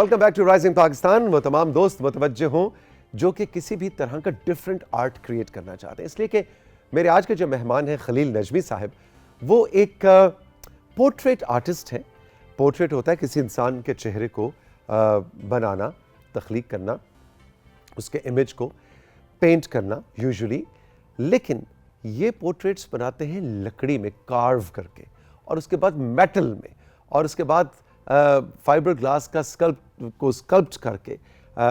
Welcome back to rising Pakistan. وہ تمام دوست متوجہ ہوں جو کہ کسی بھی طرح کا ڈفرینٹ آرٹ کریٹ کرنا چاہتے ہیں, اس لیے کہ میرے آج کے جو مہمان ہیں خلیل نجمی صاحب, وہ ایک پورٹریٹ آرٹسٹ ہیں. پورٹریٹ ہوتا ہے کسی انسان کے چہرے کو بنانا, تخلیق کرنا, اس کے امیج کو پینٹ کرنا یوزولی, لیکن یہ پورٹریٹس بناتے ہیں لکڑی میں کارو کر کے, اور اس کے بعد میٹل میں, اور اس کے بعد فائبر گلاس کا اسکلپٹ کر کے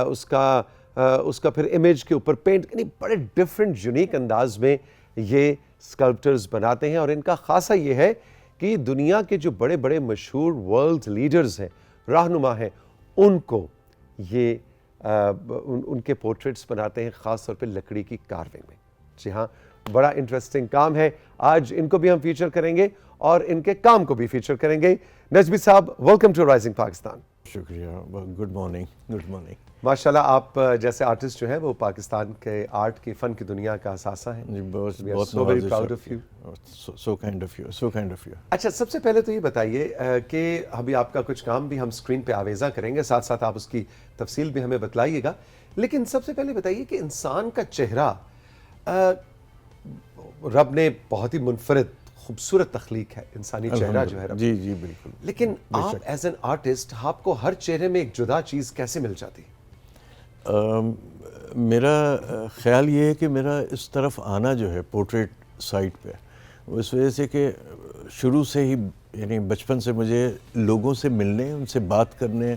اس کا پھر امیج کے اوپر پینٹ, یعنی بڑے ڈفرینٹ یونیک انداز میں یہ اسکلپٹرز بناتے ہیں. اور ان کا خاصہ یہ ہے کہ دنیا کے جو بڑے بڑے مشہور ورلڈ لیڈرز ہیں, رہنما ہیں, ان کو یہ ان کے پورٹریٹس بناتے ہیں, خاص طور پہ لکڑی کی کارونگ میں. جی ہاں, بڑا انٹرسٹنگ کام ہے. آج ان کو بھی ہم فیچر کریں گے اور ان کے کام کو بھی فیچر کریں گے. نجمی صاحب, ویلکم ٹو رائزنگ پاکستان. شکریہ, گڈ مارننگ. Good morning. ماشاءاللہ, آپ جیسے آرٹسٹ جو ہیں وہ پاکستان کے آرٹ کی فن کی دنیا کا اثاثہ ہیں. بہت so very proud of you. So kind of you, so kind of you. اچھا, سب سے پہلے تو یہ بتائیے کہ ابھی آپ کا کچھ کام بھی ہم اسکرین پہ آویزاں کریں گے, ساتھ ساتھ آپ اس کی تفصیل بھی ہمیں بتلائیے گا, لیکن سب سے پہلے بتائیے کہ انسان کا چہرہ رب نے بہت ہی منفرد خوبصورت تخلیق ہے, انسانی چہرہ جو ہے رب. جی جی بالکل. لیکن آپ ایز این آرٹسٹ, آپ کو ہر چہرے میں ایک جدا چیز کیسے مل جاتی؟ میرا خیال یہ ہے کہ میرا اس طرف آنا جو ہے پورٹریٹ سائٹ پہ, اس وجہ سے کہ شروع سے ہی, یعنی بچپن سے مجھے لوگوں سے ملنے, ان سے بات کرنے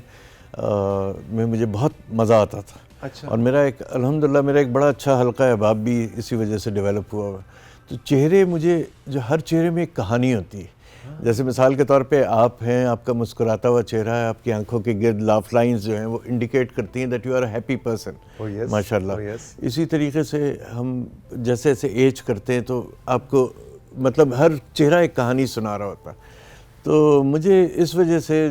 میں مجھے بہت مزہ آتا تھا. اچھا. اور میرا ایک الحمدللہ میرا ایک بڑا اچھا حلقہ احباب بھی اسی وجہ سے ڈیولپ ہوا ہوا. تو چہرے, مجھے جو ہر چہرے میں ایک کہانی ہوتی ہے. جیسے مثال کے طور پہ آپ ہیں, آپ کا مسکراتا ہوا چہرہ ہے, آپ کی آنکھوں کے گرد لاف لائنز جو ہیں وہ انڈیکیٹ کرتی ہیں that you are a happy person. ماشاء اللہ. اسی طریقے سے ہم جیسے جیسے ایج کرتے ہیں تو آپ کو مطلب ہر چہرہ ایک کہانی سنا رہا ہوتا. تو مجھے اس وجہ سے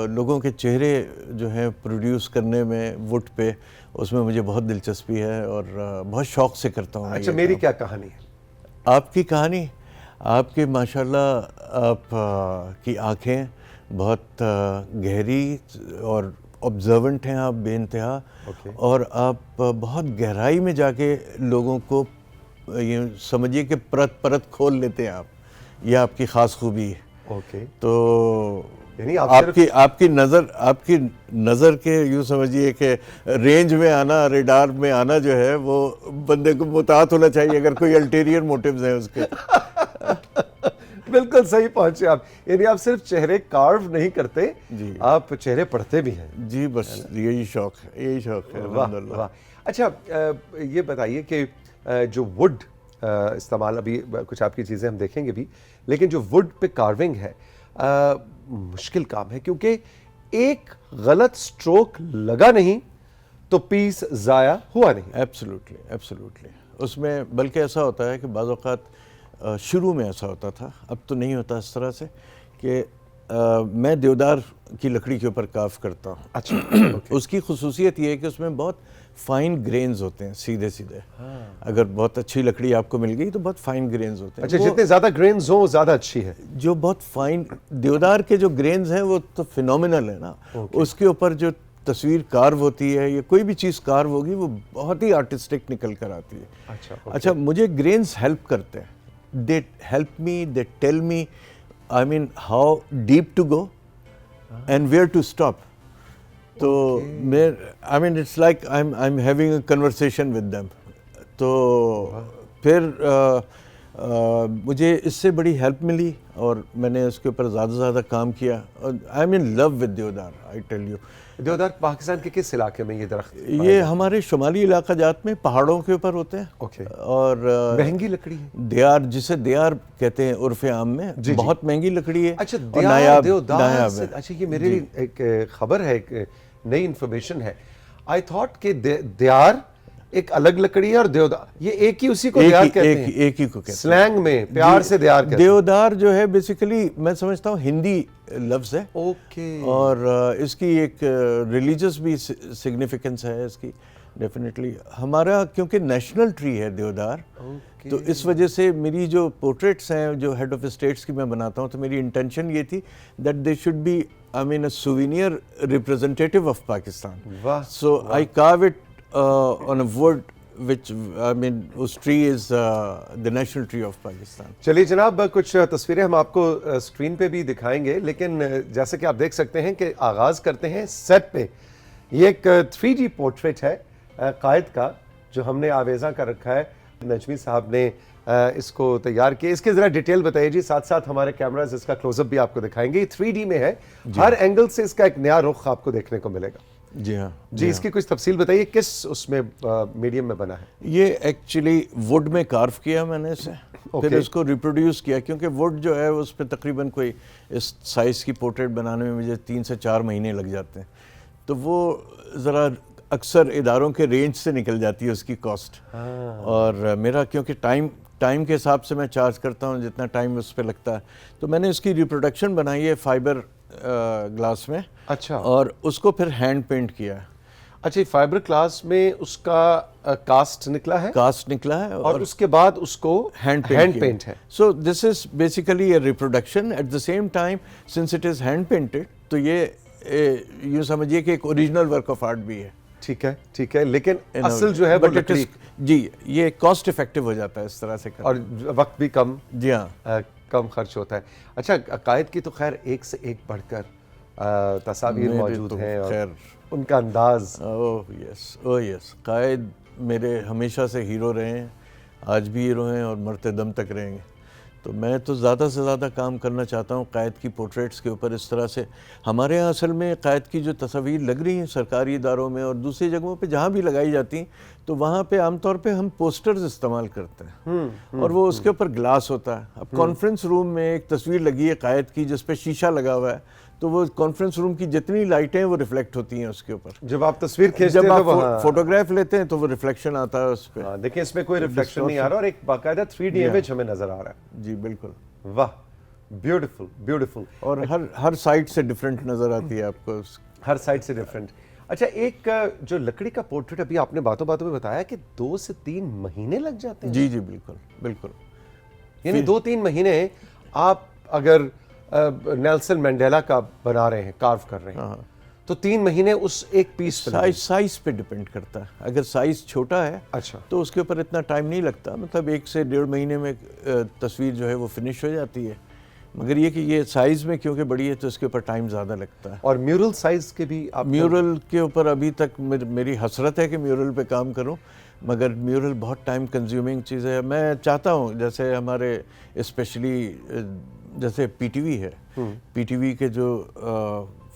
لوگوں کے چہرے جو ہیں پروڈیوس کرنے میں وڈ پہ, اس میں مجھے بہت دلچسپی ہے اور بہت شوق سے کرتا ہوں. اچھا, میری کیا کہانی ہے؟ آپ کی کہانی, آپ کے ماشاءاللہ آپ کی آنکھیں بہت گہری اور آبزرونٹ ہیں آپ بے انتہا, اور آپ بہت گہرائی میں جا کے لوگوں کو یہ سمجھیے کہ پرت پرت کھول لیتے ہیں آپ. یہ آپ کی خاص خوبی ہے. تو یعنی آپ کی نظر کے یوں سمجھیے کہ رینج میں آنا, ریڈار میں آنا جو ہے وہ بندے کو متعارف ہونا چاہیے اگر کوئی الٹیریئر موٹیوز ہیں اس کے. بالکل صحیح پہنچے آپ. یعنی آپ صرف چہرے کارو نہیں کرتے, آپ چہرے پڑھتے بھی ہیں. جی بس یہی شوق ہے, یہی شوق ہے. واہ. اچھا, یہ بتائیے کہ جو وڈ استعمال, ابھی کچھ آپ کی چیزیں ہم دیکھیں گے بھی, لیکن جو وڈ پہ کارونگ ہے مشکل کام ہے, کیونکہ ایک غلط سٹروک لگا نہیں تو پیس ضائع ہوا نہیں. Absolutely, absolutely. اس میں بلکہ ایسا ہوتا ہے کہ بعض اوقات شروع میں ایسا ہوتا تھا, اب تو نہیں ہوتا اس طرح سے, کہ میں دیودار کی لکڑی کے اوپر کاف کرتا ہوں. اچھا. اس کی خصوصیت یہ ہے کہ اس میں بہت فائن گرینز ہوتے ہیں, سیدھے سیدھے. اگر بہت اچھی لکڑی آپ کو مل گئی تو بہت فائن گرینز ہوتے ہیں. اچھا, جتنے زیادہ گرینز ہوں زیادہ اچھی ہے. جو بہت فائن دیودار کے جو گرینز ہیں وہ تو فینومینل ہے نا. اس کے اوپر جو تصویر کارو ہوتی ہے یا کوئی بھی چیز کارو ہوگی وہ بہت ہی آرٹسٹک نکل کر آتی ہے. اچھا, مجھے گرینز ہیلپ کرتے ہیں. They help me, they tell me I mean how deep to go and where to stop. تو I mean it's like I'm having a conversation with them. تو پھر مجھے اس سے بڑی ہیلپ ملی اور میں نے اس کے اوپر زیادہ سے زیادہ کام کیا. I'm in love with Deodar, I tell you. Deodar Pakistan کے کس علاقے میں یہ درخت؟ یہ ہمارے شمالی علاقہ جات میں پہاڑوں کے اوپر ہوتے ہیں. اور مہنگی لکڑی ہے دیار, جسے دیار کہتے ہیں عرف عام میں, بہت مہنگی لکڑی ہے. اچھا, دیودار. اچھا, یہ میرے لیے ایک خبر ہے, ایک نئی انفارمیشن ہے. آئی تھاٹ کہ دیار ایک الگ لکڑی ہے اور دیودار یہ ایک ہی, اسی کو دیار کہتے ہیں. ایک ہی کو کہتے ہیں سلینگ میں پیار سے دیار کہتے ہیں. دیودار جو ہے بیسیکلی میں سمجھتا ہوں ہندی لفظ ہے. اور اس کی ایک ریلیجس بھی سگنیفیکنس ہے اس کی ڈیفینیٹلی. ہمارا کیونکہ نیشنل ٹری ہے دیودار, تو اس وجہ سے میری جو پورٹریٹس ہیں جو ہیڈ آف اسٹیٹس کی میں بناتا ہوں, تو میری انٹینشن یہ تھی that they should be I mean, a souvenir representative of Pakistan. Wow. So I carve it on a wood which, I mean, us tree is the national tree of Pakistan. چلیے جناب کچھ تصویریں ہم آپ کو screen پہ بھی دکھائیں گے، لیکن جیسے کہ آپ دیکھ سکتے ہیں کہ آغاز کرتے ہیں سیٹ پہ. یہ ایک 3D پورٹریٹ ہے قائد کا جو ہم نے آویزاں کا رکھا ہے. نجمی صاحب نے اس کو تیار کیا. اس کے ذرا ڈیٹیل بتائیے جی، ساتھ ساتھ ہمارے کیمراز اس کا کلوز اپ بھی آپ کو دکھائیں گے. یہ 3D میں ہے، ہر اینگل سے اس کا ایک نیا رخ آپ کو دیکھنے کو ملے گا. جی ہاں جی اس کی کچھ تفصیل بتائیے، کس اس میں میڈیم میں بنا ہے؟ یہ ایکچولی ووڈ میں کارو کیا میں نے اسے، پھر اس کو ریپروڈیوس کیا، کیونکہ ووڈ جو ہے اس پہ تقریباً کوئی اس سائز کی پورٹریٹ بنانے میں مجھے 3 سے 4 مہینے لگ جاتے ہیں، تو وہ ذرا اکثر اداروں کے رینج سے نکل جاتی ہے اس کی کاسٹ. اور میرا کیونکہ ٹائم کے حساب سے میں چارج کرتا ہوں جتنا ٹائم اس پہ لگتا ہے، تو میں نے اس کی ریپروڈکشن بنائی ہے فائبر گلاس میں. اچھا. اور اس کو پھر ہینڈ پینٹ کیا ہے. اچھا، فائبر گلاس میں اس کا کاسٹ نکلا ہے؟ کاسٹ نکلا ہے اور اس کے بعد اس کو ہینڈ پینٹ ہے. So this is basically a reproduction at the same time since it is hand painted, تو یہ یوں سمجھیے کہ ایک اوریجنل ورک آف آرٹ بھی ہے. ٹھیک ہے ٹھیک ہے، لیکن اصل جو ہے وہ لکڑی. جی یہ کاسٹ افیکٹو ہو جاتا ہے اس طرح سے کرنا، اور وقت بھی کم. جی ہاں کم خرچ ہوتا ہے. اچھا، قائد کی تو خیر ایک سے ایک بڑھ کر تصاویر موجود ہیں اور ان کا انداز. یس قائد میرے ہمیشہ سے ہیرو رہے ہیں، آج بھی ہیرو ہیں اور مرتے دم تک رہیں گے. تو میں تو زیادہ سے زیادہ کام کرنا چاہتا ہوں قائد کی پورٹریٹس کے اوپر. اس طرح سے ہمارے یہاں اصل میں قائد کی جو تصاویر لگ رہی ہیں سرکاری اداروں میں اور دوسری جگہوں پہ جہاں بھی لگائی جاتی ہیں، تو وہاں پہ عام طور پہ ہم پوسٹرز استعمال کرتے ہیں اور وہ اس کے اوپر گلاس ہوتا ہے. اب کانفرنس روم میں ایک تصویر لگی ہے قائد کی جس پہ شیشہ لگا ہوا ہے، تو وہ کانفرنس روم کی جتنی لائٹیں ہیں وہ ریفلیکٹ ہوتی ہیں اس کے اوپر. جب آپ تصویر کھینچتے ہیں، جب آپ فوٹوگراف لیتے ہیں تو وہ ریفلیکشن آتا ہے اس پہ. دیکھیں اس میں کوئی ریفلیکشن نہیں آ رہا اور ایک باقاعدہ 3D امیج ہمیں نظر آ رہا ہے. جی بالکل. واہ، بیوٹیفل بیوٹیفل. اور ہر سائڈ سے ڈفرینٹ نظر آتی ہے آپ کو، ہر سائڈ سے ڈفرینٹ. اچھا، ایک جو لکڑی کا پورٹریٹ ابھی آپ نے باتوں میں بتایا کہ 2 سے 3 مہینے لگ جاتے ہیں. جی جی بالکل بالکل. یعنی 2-3 مہینے آپ اگر نیلسن مینڈیلا کا بنا رہے ہیں، کارو کر رہے ہیں، تو 3 مہینے اس ایک پیس پہ. سائز پہ ڈپینڈ کرتا ہے. اگر سائز چھوٹا ہے اچھا تو اس کے اوپر اتنا ٹائم نہیں لگتا، مطلب 1 سے 1.5 مہینے میں تصویر جو ہے وہ فنش ہو جاتی ہے. مگر یہ کہ یہ سائز میں کیونکہ بڑی ہے تو اس کے اوپر ٹائم زیادہ لگتا ہے. اور میورل سائز کے بھی آپ؟ میورل کے اوپر ابھی تک میری حسرت ہے کہ میورل پہ کام کروں، مگر میورل بہت ٹائم کنزیومنگ چیز ہے. میں چاہتا ہوں جیسے ہمارے اسپیشلی جیسے پی ٹی وی ہے، پی ٹی وی کے جو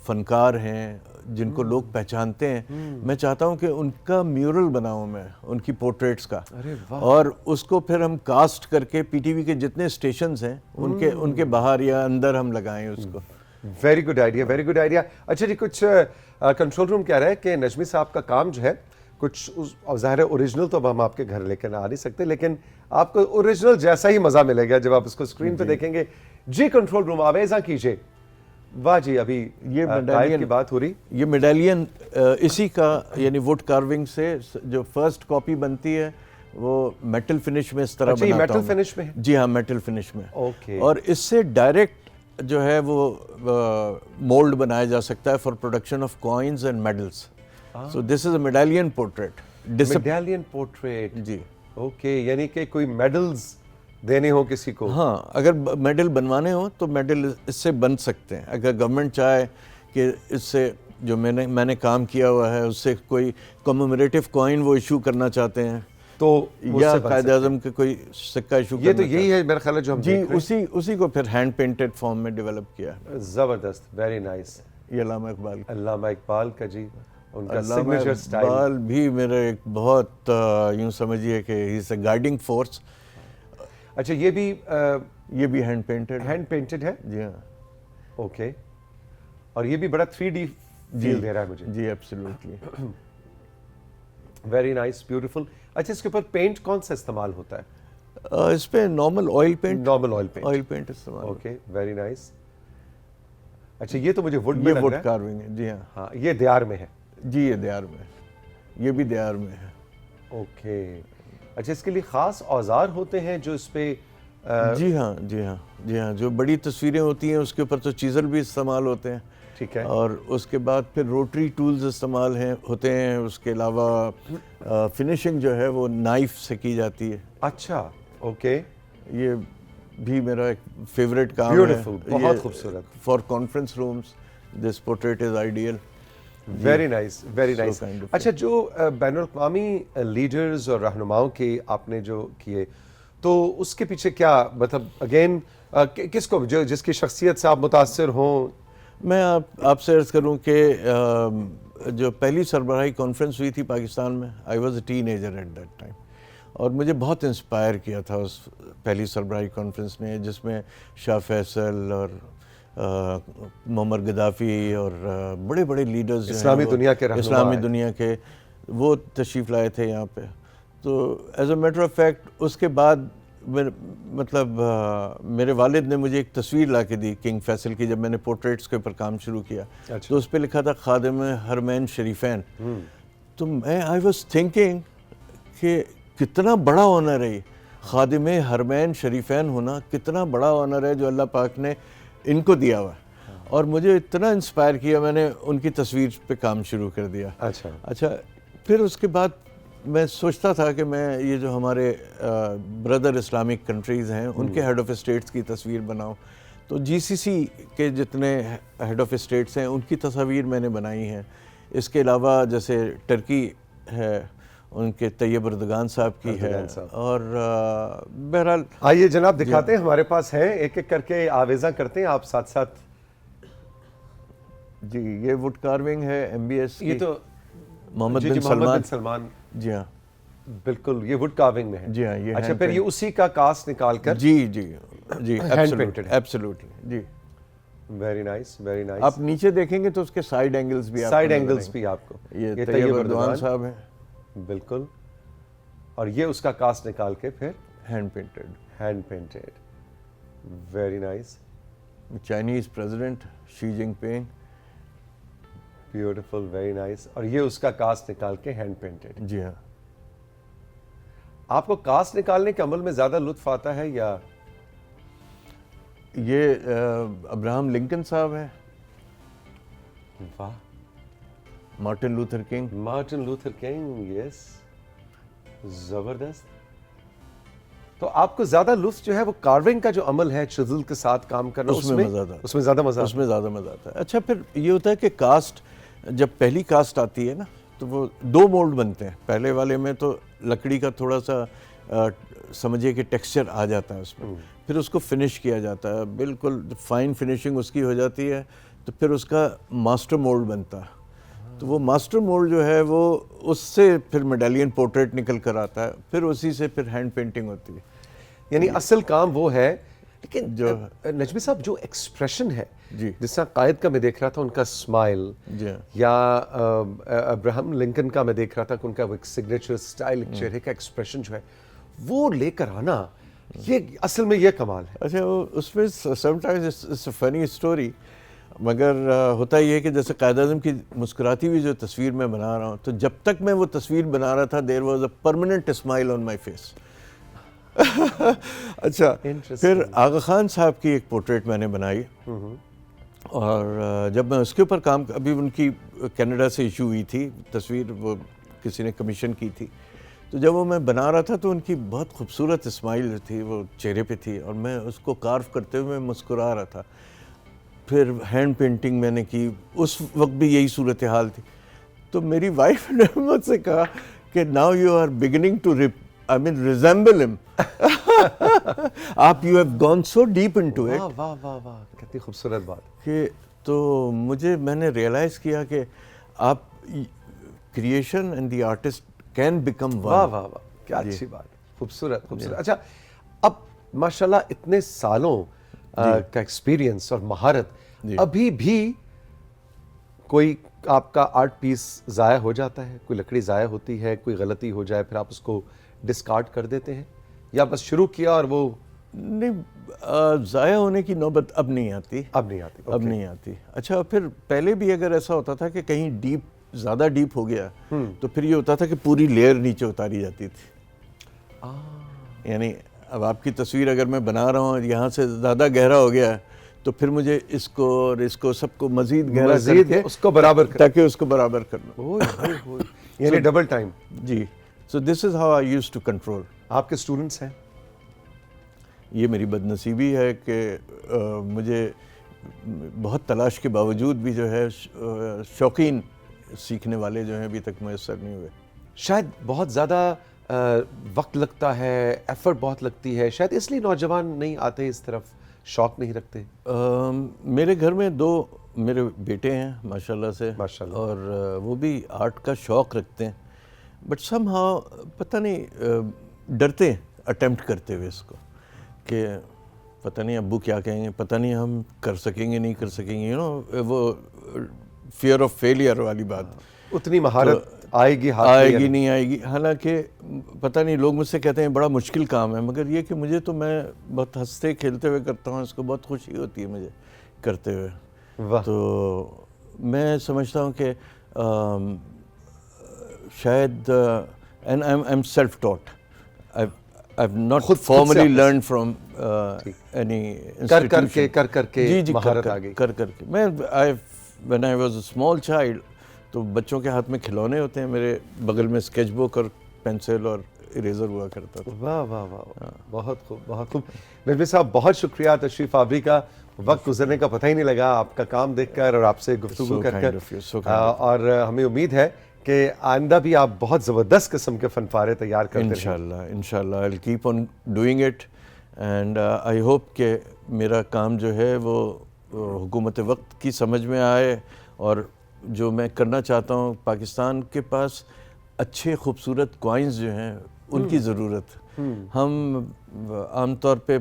فنکار ہیں جن کو لوگ پہچانتے ہیں، میں چاہتا ہوں کہ ان کا میورل بناؤں میں، ان کی پورٹریٹس کا، اور اس کو پھر ہم کاسٹ کر کے پی ٹی وی کے جتنے اسٹیشنز ہیں ان کے باہر یا اندر ہم لگائیں اس کو. Very good idea, very good idea. اچھا جی، کچھ کنٹرول روم کہہ رہا ہے کہ نجمی صاحب کا کام جو ہے کچھ ظاہر اوریجنل تو اب ہم آپ کے گھر لے کے آ نہیں سکتے، لیکن آپ کو اوریجنل جیسا ہی مزہ ملے گا جب آپ اس کو اسکرین پہ دیکھیں گے. جی کنٹرول روم آویزاں کیجیے. واہ جی، ابھی یہ قائد کی بات ہو رہی. یہ میڈالین اسی کا یعنی ووڈ کارونگ سے جو فرسٹ کاپی بنتی ہے وہ میٹل فنش میں اس طرح بناتا ہوں. میٹل فنش میں؟ جی ہاں میٹل فنش میں. اوکے. اور اس سے ڈائریکٹ جو ہے وہ مولڈ بنایا جا سکتا ہے for production of coins and medals. So this is a medallion portrait. Medallion portrait. جی اوکے، یعنی کہ کوئی میڈلز دینے ہو کسی کو؟ ہاں، اگر میڈل بنوانے ہوں تو میڈل اس سے بن سکتے ہیں. اگر گورنمنٹ چاہے کہ اس سے جو میں نے کام کیا ہوا ہے اس سے کوئی کمیموریٹو کوائن وہ ایشو کرنا چاہتے ہیں تو یا قائد اعظم کے کوئی سکہ ایشو کرنا. یہ تو یہی ہے میرا خیال ہے جو ہم جی اسی کو پھر ہینڈ پینٹڈ فارم میں ڈیولپ کیا. زبردست، ویری نائس. یہ علامہ اقبال. علامہ اقبال کا جی، ان کا علامہ سگنیچر سٹائل. اقبال بھی میرا ایک بہت یوں سمجھیے کہ ہی از اے گائیڈنگ فورس. اچھا، یہ بھی ہینڈ پینٹڈ ہے. جی ہاں. اوکے. اور یہ بھی بڑا 3D فیل دے رہا ہے مجھے. جی ایبسلیوٹلی. Very nice, beautiful. اچھا، اس کے اوپر پینٹ کون سا استعمال ہوتا ہے؟ اس پہ normal oil paint. Oil paint استعمال. Okay, very nice. اچھا، یہ تو مجھے ووڈ میں لگ رہا ہے. ووڈ کارونگ ہے. جی ہاں. یہ دیار میں ہے. جی یہ دیار میں ہے. یہ بھی دیار میں ہے. اوکے. اچھا، اس کے لیے خاص اوزار ہوتے ہیں جو اس پہ؟ جی ہاں جو بڑی تصویریں ہوتی ہیں اس کے اوپر تو چیزل بھی استعمال ہوتے ہیں. ٹھیک ہے. اور اس کے بعد پھر روٹری ٹولز استعمال ہوتے ہیں. اس کے علاوہ فنیشنگ جو ہے وہ نائف سے کی جاتی ہے. اچھا اوکے. یہ بھی میرا ایک فیوریٹ کام ہے. بیوٹیفل, بہت خوبصورت. For conference rooms this portrait is ideal. Very nice, very nice. اچھا, جو بین الاقوامی لیڈرز اور رہنماؤں کے آپ نے جو کیے, تو اس کے پیچھے کیا مطلب اگین کس کو جس کی شخصیت سے آپ متاثر ہوں؟ میں آپ سے عرض کروں کہ جو پہلی سربراہی کانفرنس ہوئی تھی پاکستان میں, I was a teenager at that time, اور مجھے بہت انسپائر کیا تھا اس پہلی سربراہی کانفرنس نے, جس میں شاہ فیصل اور معمر غدافی اور بڑے بڑے لیڈرز اسلامی دنیا کے رہنما, اسلامی دنیا کے, وہ تشریف لائے تھے یہاں پہ. تو as a matter of fact اس کے بعد مطلب میرے والد نے مجھے ایک تصویر لا کے دی کنگ فیصل کی, جب میں نے پورٹریٹس کے اوپر کام شروع کیا. تو اس پہ لکھا تھا خادم حرمین شریفین. تو میں آئی واز تھنکنگ کہ کتنا بڑا آنر ہے, خادم حرمین شریفین ہونا کتنا بڑا آنر ہے جو اللہ پاک نے ان کو دیا ہوا ہے. اور مجھے اتنا انسپائر کیا, میں نے ان کی تصویر پہ کام شروع کر دیا. اچھا پھر اس کے بعد میں سوچتا تھا کہ میں یہ جو ہمارے بردر اسلامک کنٹریز ہیں ان کے ہیڈ آف اسٹیٹس کی تصویر بناؤں. تو جی سی سی کے جتنے ہیڈ آف اسٹیٹس ہیں ان کی تصاویر میں نے بنائی ہیں. اس کے علاوہ جیسے ٹرکی ہے, ان کے طیب اردگان صاحب کی ہے. اور بہرحال آئیے جناب دکھاتے ہیں, ہمارے پاس ہیں, ایک ایک کر کے آویزاں کرتے ہیں آپ ساتھ ساتھ. جی یہ وڈ کارونگ ہے ایم بی ایس, یہ تو محمد بن سلمان. جی ہاں بالکل, یہ وڈ کارونگ میں ہے. جی ہاں, یہ اچھا پھر یہ اسی کا کاسٹ نکال کر جی جی جی ہینڈ پینٹڈ ہے. ایبسولوٹلی جی. Very nice, very nice. آپ نیچے دیکھیں گے تو اس کے سائیڈ اینگلز بھی آپ کو, یہ طیب اردوان صاحب ہیں. بالکل. اور یہ اس کا کاسٹ نکال کے پھر hand painted. Hand painted. Very nice. Chinese president Xi Jinping. Beautiful, very nice. اور یہ اس کا کاسٹ نکال کے ہینڈ پینٹڈ. جی ہاں. آپ کو کاسٹ نکالنے کے عمل میں زیادہ لطف آتا ہے یا یہ ابراہم لنکن صاحب ہیں. واہ. Martin Luther King. Martin Luther King, yes, زبردست. تو آپ کو زیادہ لطف جو ہے وہ کارونگ کا جو عمل ہے, چزل کے ساتھ کام کرنا, اس میں زیادہ مزہ آتا ہے. اچھا پھر یہ ہوتا ہے کہ کاسٹ جب پہلی کاسٹ آتی ہے نا تو وہ دو مولڈ بنتے ہیں. پہلے والے میں تو لکڑی کا تھوڑا سا سمجھیے کہ ٹیکسچر آ جاتا ہے اس میں, پھر اس کو فنش کیا جاتا ہے, بالکل فائن فنیشنگ اس کی ہو جاتی ہے, تو پھر اس کا ماسٹر مولڈ بنتا ہے. تو وہ ماسٹر مولڈ جو ہے وہ اس سے پھر میڈالین پورٹریٹ نکل کر آتا ہے, پھر اسی سے پھر ہینڈ پینٹنگ ہوتی ہے. یعنی اصل کام وہ ہے. لیکن جو نجمی صاحب جو ایکسپریشن ہے, جس طرح قائد کا میں دیکھ رہا تھا ان کا اسمائل, یا ابراہم لنکن کا میں دیکھ رہا تھا کہ ان کا وہ ایک سگنیچر سٹائل, چہرے کا ایکسپریشن جو ہے وہ لے کر آنا, یہ اصل میں یہ کمال ہے. اچھا اس میں some times it's a funny story, مگر ہوتا یہ ہے کہ جیسے قائد اعظم کی مسکراتی ہوئی جو تصویر میں بنا رہا ہوں, تو جب تک میں وہ تصویر بنا رہا تھا there was a permanent smile on my face. اچھا پھر آغا خان صاحب کی ایک پورٹریٹ میں نے بنائی, اور جب میں اس کے اوپر کام, ابھی ان کی کینیڈا سے ایشو ہوئی تھی تصویر, وہ کسی نے کمیشن کی تھی, تو جب وہ میں بنا رہا تھا تو ان کی بہت خوبصورت اسمائل تھی وہ چہرے پہ تھی, اور میں اس کو کارو کرتے ہوئے میں مسکرا رہا تھا. پھر ہینڈ پینٹنگ میں نے کی, اس وقت بھی یہی صورتحال تھی. تو میری وائف نے مجھ سے کہا کہ now you are beginning to resemble him. آپ you have gone so deep into it. واہ واہ واہ, کتنی خوبصورت بات. کہ تو میں نے ریئلائز کیا کہ آپ creation and the artist can become one. واہ واہ واہ, کیا اچھی بات, خوبصورت خوبصورت. اچھا اب ماشاءاللہ اتنے سالوں کا ایکسپیرینس اور مہارت, ابھی بھی کوئی آپ کا آرٹ پیس ضائع ہو جاتا ہے, کوئی لکڑی ضائع ہوتی ہے, کوئی غلطی ہو جائے, پھر آپ اس کو ڈسکارڈ کر دیتے ہیں, یا بس شروع کیا اور وہ نہیں, ضائع ہونے کی نوبت اب نہیں آتی. اب نہیں آتی. اچھا پھر پہلے بھی اگر ایسا ہوتا تھا کہ کہیں زیادہ ڈیپ ہو گیا تو پھر یہ ہوتا تھا کہ پوری لیئر نیچے اتاری جاتی تھی. یعنی اب آپ کی تصویر اگر میں بنا رہا ہوں, یہاں سے زیادہ گہرا ہو گیا تو پھر مجھے اس کو اور اس کو سب کو مزید گہرا کر مزید کے اس کو برابر کر تاکہ اس کو برابر کرنا. یعنی ڈبل ٹائم. جی so this is how I used to control. آپ کے اسٹوڈنٹس ہیں؟ یہ میری بد نصیبی ہے کہ مجھے بہت تلاش کے باوجود بھی جو ہے شوقین سیکھنے والے جو ہیں ابھی تک میسر نہیں ہوئے. شاید بہت زیادہ وقت لگتا ہے, ایفرٹ بہت لگتی ہے, شاید اس لیے نوجوان نہیں آتے اس طرف, شوق نہیں رکھتے. میرے گھر میں 2 میرے بیٹے ہیں ماشاءاللہ سے, اور وہ بھی آرٹ کا شوق رکھتے ہیں, بٹ سم ہاؤ پتہ نہیں ڈرتے ہیں اٹیمپٹ کرتے ہوئے اس کو, کہ پتہ نہیں ابو کیا کہیں گے, پتہ نہیں ہم کر سکیں گے نہیں کر سکیں گے, وہ فیئر آف فیلئر والی بات. اتنی مہارت آئے گی ہاتھ آئے گی نہیں آئے گی. حالانکہ پتہ نہیں لوگ مجھ سے کہتے ہیں بڑا مشکل کام ہے, مگر یہ کہ مجھے تو میں بہت ہنستے کھیلتے ہوئے کرتا ہوں, اس کو بہت خوشی ہوتی ہے مجھے کرتے ہوئے. تو میں سمجھتا ہوں کہ شاید and I'm self taught, I've not formally learned from any institution. کر کے مہارت آ گئی. کر کے میں when I was a small child, تو بچوں کے ہاتھ میں کھلونے ہوتے ہیں, میرے بغل میں اسکیچ بک اور پینسل اور اریزر ہوا کرتا تھا. واہ واہ واہ, بہت خوب بہت خوب. نجمی صاحب بہت شکریہ تشریف آوری کا, وقت گزرنے کا پتہ ہی نہیں لگا آپ کا کام دیکھ کر اور آپ سے گفتگو کر کر, اور ہمیں امید ہے کہ آئندہ بھی آپ بہت زبردست قسم کے فن پارے تیار کرتے رہیں. انشاءاللہ I'll keep on doing it, and I hope کہ میرا کام جو ہے وہ حکومت وقت کی سمجھ میں آئے, اور جو میں کرنا چاہتا ہوں, پاکستان کے پاس اچھے خوبصورت کوائنز جو ہیں ان کی ضرورت. ہم عام طور پہ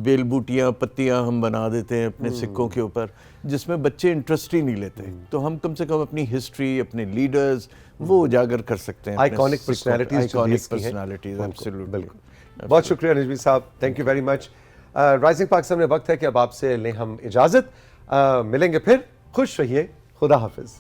بیل بوٹیاں پتیاں ہم بنا دیتے ہیں اپنے سکوں کے اوپر, جس میں بچے انٹرسٹ ہی نہیں لیتے. تو ہم کم سے کم اپنی ہسٹری, اپنے لیڈرز وہ اجاگر کر سکتے ہیں. Iconic personalities. بالکل. بہت شکریہ نجمی صاحب, thank you very much. Rising Pakistan میں وقت ہے کہ اب آپ سے لیں ہم اجازت. ملیں گے پھر, خوش رہیے, خدا حافظ.